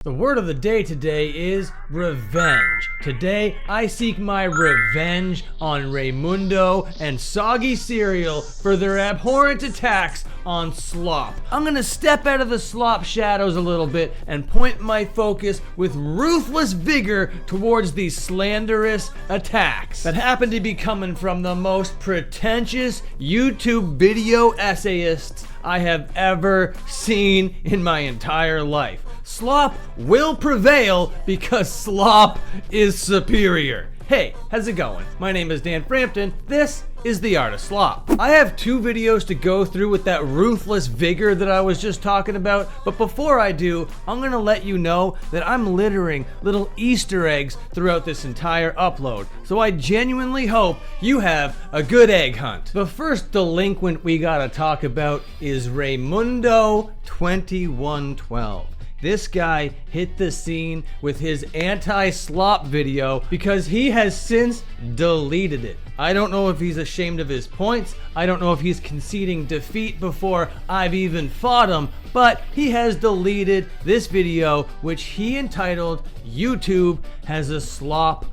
The word of the day today is revenge. Today, I seek my revenge on Raymundo and Soggy Cereal for their abhorrent attacks on Slop. I'm gonna step out of the Slop shadows a little bit and point my focus with ruthless vigor towards these slanderous attacks that happen to be coming from the most pretentious YouTube video essayists I have ever seen in my entire life. Slop will prevail because Slop is superior. Hey, how's it going? My name is Dan Frampton. This is The Art of Slop. I have two videos to go through with that ruthless vigor that I was just talking about, but before I do, I'm gonna let you know that I'm littering little Easter eggs throughout this entire upload, so I genuinely hope you have a good egg hunt. The first delinquent we gotta talk about is Raymundo 2112. This guy hit the scene with his anti-slop video because he has since deleted it. I don't know if he's ashamed of his points. I don't know if he's conceding defeat before I've even fought him, but he has deleted this video, which he entitled "YouTube Has a Slop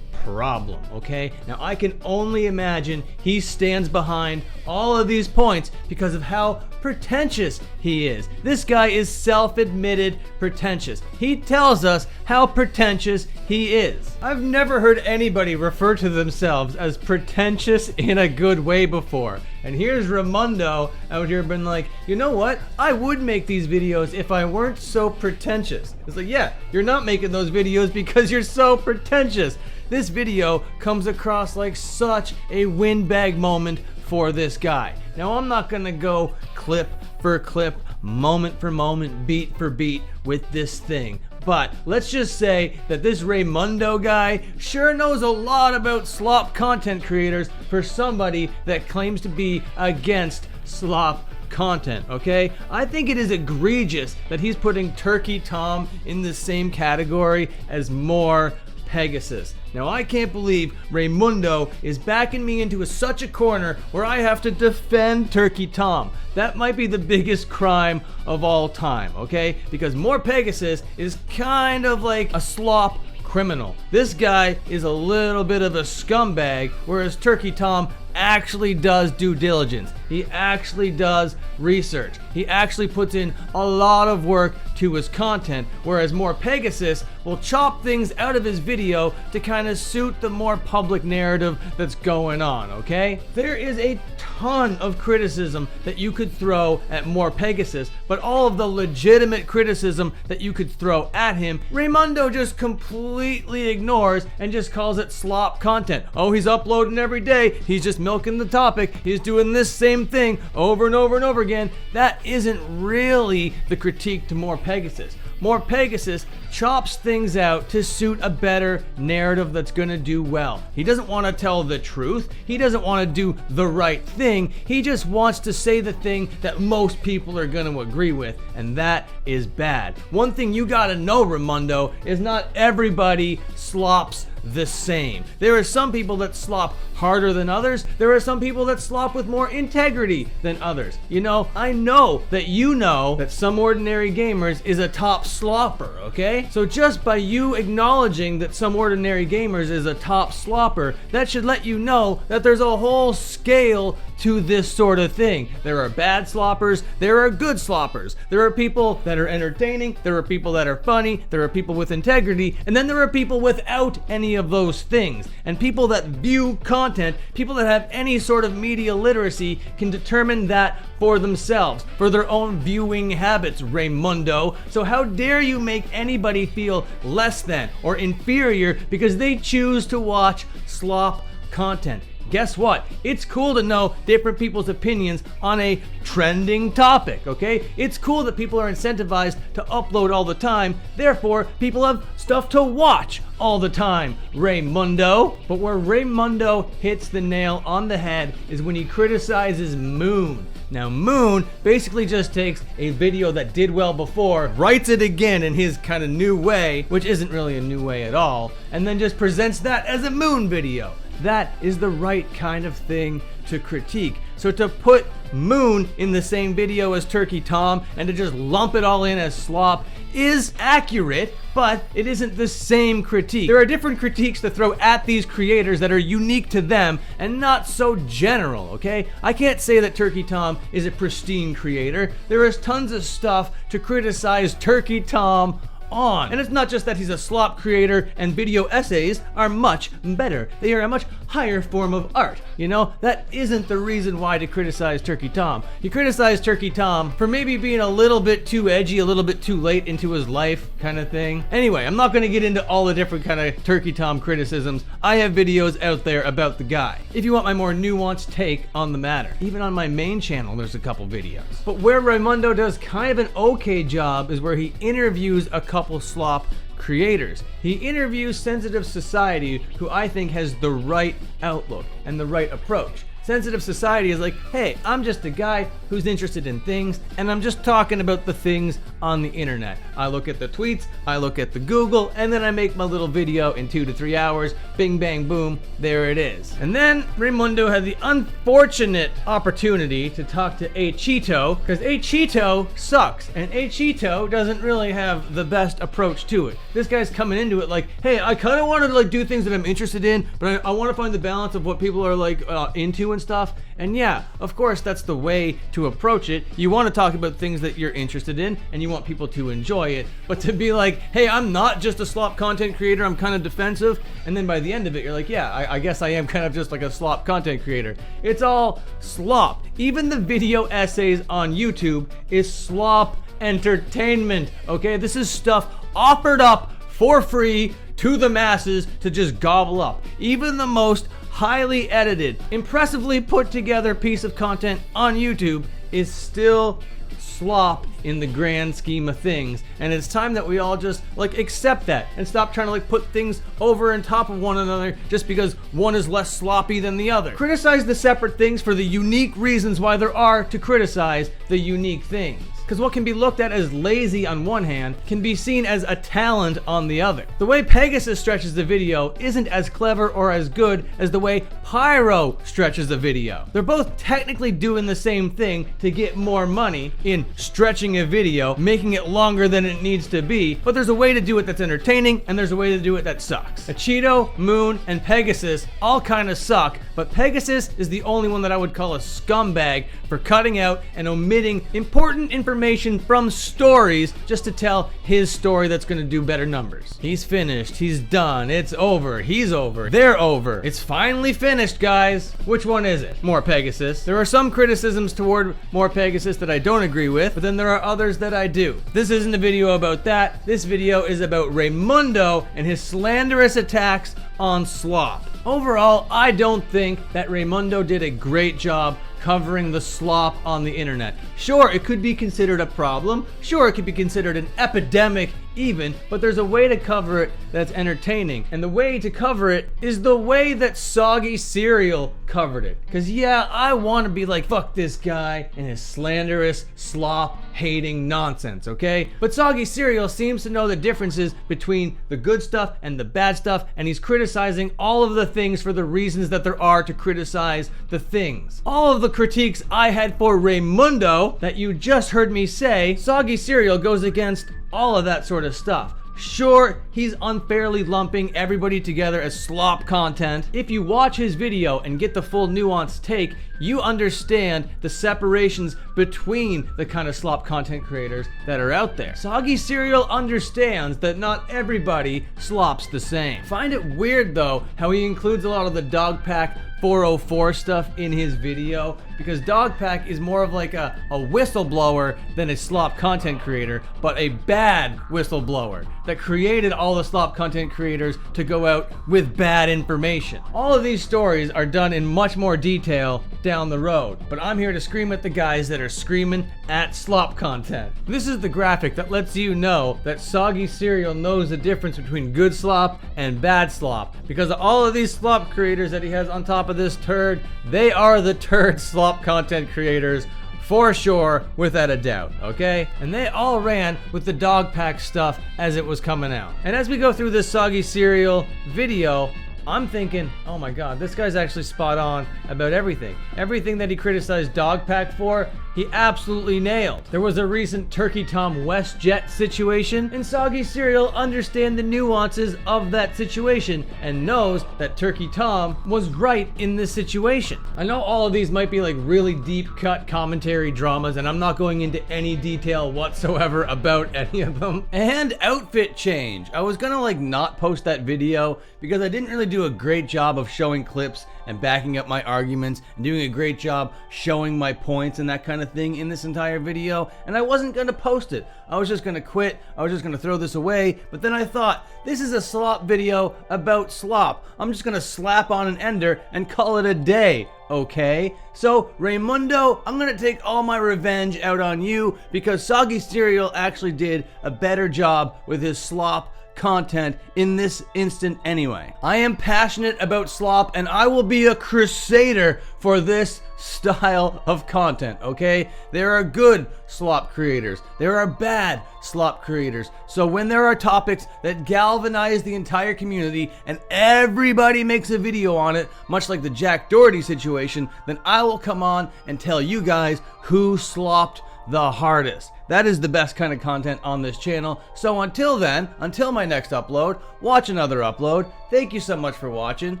Problem." Okay, now I can only imagine he stands behind all of these points because of how pretentious he is. This guy is self-admitted pretentious. He tells us how pretentious he is. I've never heard anybody refer to themselves as pretentious in a good way before. And here's Raymundo out here been like, you know what? I would make these videos if I weren't so pretentious. It's like, yeah, you're not making those videos because you're so pretentious. This video comes across like such a windbag moment for this guy. Now, I'm not gonna go clip for clip, moment for moment, beat for beat with this thing, but let's just say that this Raymundo guy sure knows a lot about slop content creators for somebody that claims to be against slop content, okay? I think it is egregious that he's putting Turkey Tom in the same category as more Pegasus. Now, I can't believe Raymundo is backing me into such a corner where I have to defend Turkey Tom. That might be the biggest crime of all time, okay? Because more Pegasus is kind of like a slop criminal. This guy is a little bit of a scumbag, whereas Turkey Tom actually does due diligence. He actually does research. He actually puts in a lot of work to his content, whereas more Pegasus will chop things out of his video to kind of suit the more public narrative that's going on, okay? There is a ton of criticism that you could throw at more Pegasus, but all of the legitimate criticism that you could throw at him, Raymundo just completely ignores and just calls it slop content. Oh, he's uploading every day. He's just milking the topic. He's doing this same thing over and over and over again. That isn't really the critique to more Pegasus. More Pegasus chops things out to suit a better narrative that's gonna do well. He doesn't want to tell the truth. He doesn't want to do the right thing. He just wants to say the thing that most people are gonna agree with, and that is bad. One thing you gotta know, Raymundo, is not everybody slops the same. There are some people that slop harder than others. There are some people that slop with more integrity than others. You know, I know that Some Ordinary Gamers is a top slopper, okay? So just by you acknowledging that Some Ordinary Gamers is a top slopper, that should let you know that there's a whole scale to this sort of thing. There are bad sloppers, there are good sloppers. There are people that are entertaining, there are people that are funny, there are people with integrity, and then there are people without any of those things. And people that view content, people that have any sort of media literacy can determine that for themselves, for their own viewing habits, Raymundo. So how dare you make anybody feel less than or inferior because they choose to watch slop content? Guess what? It's cool to know different people's opinions on a trending topic, okay? It's cool that people are incentivized to upload all the time, therefore people have stuff to watch all the time, Raymundo. But where Raymundo hits the nail on the head is when he criticizes Moon. Now, Moon basically just takes a video that did well before, writes it again in his kind of new way, which isn't really a new way at all, and then just presents that as a Moon video. That is the right kind of thing to critique. So to put Moon in the same video as Turkey Tom and to just lump it all in as slop is accurate, but it isn't the same critique. There are different critiques to throw at these creators that are unique to them and not so general, okay? I can't say that Turkey Tom is a pristine creator. There is tons of stuff to criticize Turkey Tom on. And it's not just that he's a slop creator and video essays are much better. They are a much higher form of art. You know, that isn't the reason why to criticize Turkey Tom. You criticize Turkey Tom for maybe being a little bit too edgy, a little bit too late into his life kind of thing. Anyway, I'm not going to get into all the different kind of Turkey Tom criticisms. I have videos out there about the guy. If you want my more nuanced take on the matter. Even on my main channel, there's a couple videos. But where Raymundo does kind of an okay job is where he interviews a couple slop creators. He interviews Sensitive Society, who I think has the right outlook and the right approach. Sensitive Society is like, hey, I'm just a guy who's interested in things, and I'm just talking about the things on the internet. I look at the tweets, I look at the Google, and then I make my little video in 2 to 3 hours. Bing, bang, boom, there it is. And then Raymundo had the unfortunate opportunity to talk to A Cheeto, because A Cheeto sucks, and A Cheeto doesn't really have the best approach to it. This guy's coming into it like, hey, I kind of want to like do things that I'm interested in, but I want to find the balance of what people are like into and stuff. And yeah, of course, that's the way to approach it. You want to talk about things that you're interested in and you want people to enjoy it. But to be like, hey, I'm not just a slop content creator, I'm kind of defensive, and then by the end of it you're like, yeah, I guess I am kind of just like a slop content creator. It's all slop. Even the video essays on YouTube is slop entertainment, okay? This is stuff offered up for free to the masses to just gobble up. Even the most highly edited, impressively put together piece of content on YouTube is still slop in the grand scheme of things. And it's time that we all just like accept that and stop trying to like put things over and top of one another just because one is less sloppy than the other. Criticize the separate things for the unique reasons why there are to criticize the unique things. Because what can be looked at as lazy on one hand can be seen as a talent on the other. The way Pegasus stretches the video isn't as clever or as good as the way Pyro stretches the video. They're both technically doing the same thing to get more money in stretching a video, making it longer than it needs to be, but there's a way to do it that's entertaining and there's a way to do it that sucks. Cheeto, Moon, and Pegasus all kind of suck, but Pegasus is the only one that I would call a scumbag for cutting out and omitting important information from stories just to tell his story that's going to do better numbers. He's finished. He's done. It's over. He's over. They're over. It's finally finished, guys. Which one is it? More Pegasus. There are some criticisms toward More Pegasus that I don't agree with, but then there are others that I do. This isn't a video about that. This video is about Raymundo and his slanderous attacks on Slop. Overall, I don't think that Raymundo did a great job covering the slop on the internet. Sure, it could be considered a problem. Sure, it could be considered an epidemic even, but there's a way to cover it that's entertaining. And the way to cover it is the way that Soggy Cereal covered it. Cause yeah, I want to be like, fuck this guy and his slanderous, slop-hating nonsense, okay? But Soggy Cereal seems to know the differences between the good stuff and the bad stuff, and he's criticizing all of the things for the reasons that there are to criticize the things. All of the critiques I had for Raymundo that you just heard me say, Soggy Cereal goes against all of that sort of stuff. Sure, he's unfairly lumping everybody together as slop content. If you watch his video and get the full nuanced take, you understand the separations between the kind of slop content creators that are out there. Soggy Cereal understands that not everybody slops the same. Find it weird though how he includes a lot of the Dogpack 404 stuff in his video, because Dogpack is more of like a whistleblower than a slop content creator, but a bad whistleblower that created all the slop content creators to go out with bad information. All of these stories are done in much more detail down the road, but I'm here to scream at the guys that are screaming at slop content. This is the graphic that lets you know that Soggy Cereal knows the difference between good slop and bad slop, because all of these slop creators that he has on top of this turd, they are the turd slop content creators for sure, without a doubt, okay? And they all ran with the Dogpack stuff as it was coming out. And as we go through this Soggy Cereal video, I'm thinking, oh my god, this guy's actually spot on about everything. Everything that he criticized Dogpack for, he absolutely nailed. There was a recent Turkey Tom WestJet situation, and Soggy Cereal understands the nuances of that situation and knows that Turkey Tom was right in this situation. I know all of these might be like really deep cut commentary dramas, and I'm not going into any detail whatsoever about any of them. And outfit change. I was gonna like not post that video because I didn't really do a great job of showing clips and backing up my arguments and doing a great job showing my points and that kind of thing in this entire video, and I wasn't gonna post it. I was just gonna quit. I was just gonna throw this away, but then I thought, this is a Slop video about Slop. I'm just gonna slap on an ender and call it a day, okay? So, Raymundo, I'm gonna take all my revenge out on you because Soggy Cereal actually did a better job with his Slop content in this instant anyway. I am passionate about Slop and I will be a crusader for this style of content, okay? There are good Slop creators. There are bad Slop creators. So when there are topics that galvanize the entire community and everybody makes a video on it, much like the Jack Doherty situation, then I will come on and tell you guys who slopped the hardest. That is the best kind of content on this channel. So until then, until my next upload, watch another upload. Thank you so much for watching.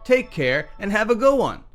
Take care and have a good one.